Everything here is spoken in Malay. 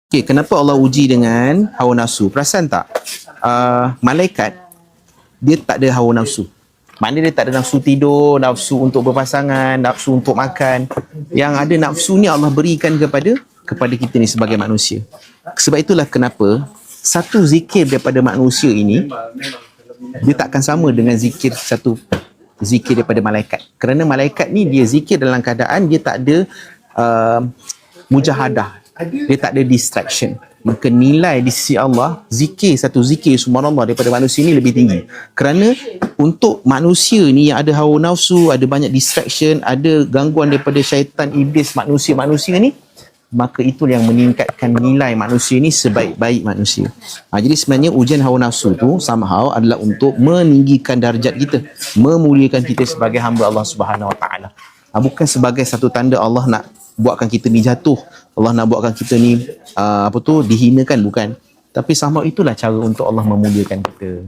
Okay, kenapa Allah uji dengan hawa nafsu? Perasan tak? Malaikat, dia tak ada hawa nafsu. Maknanya dia tak ada nafsu tidur, nafsu untuk berpasangan, nafsu untuk makan. Yang ada nafsu ni Allah berikan kepada kita ni sebagai manusia. Sebab itulah kenapa satu zikir daripada manusia ini, dia takkan sama dengan satu zikir daripada malaikat. Kerana malaikat ni dia zikir dalam keadaan dia tak ada mujahadah. Dia tak ada distraction. Maka nilai di sisi Allah, satu zikir subhanallah daripada manusia ni lebih tinggi. Kerana untuk manusia ni yang ada hawa nafsu, ada banyak distraction, ada gangguan daripada syaitan, iblis, manusia ni, maka itu yang meningkatkan nilai manusia ni sebaik-baik manusia. Jadi sebenarnya ujian hawa nafsu tu somehow adalah untuk meninggikan darjat kita, memuliakan kita sebagai hamba Allah Subhanahu Wa Taala. Bukan sebagai satu tanda Allah nak buatkan kita ni jatuh, Allah nak buatkan kita ni dihinakan, bukan. Tapi somehow itulah cara untuk Allah memuliakan kita.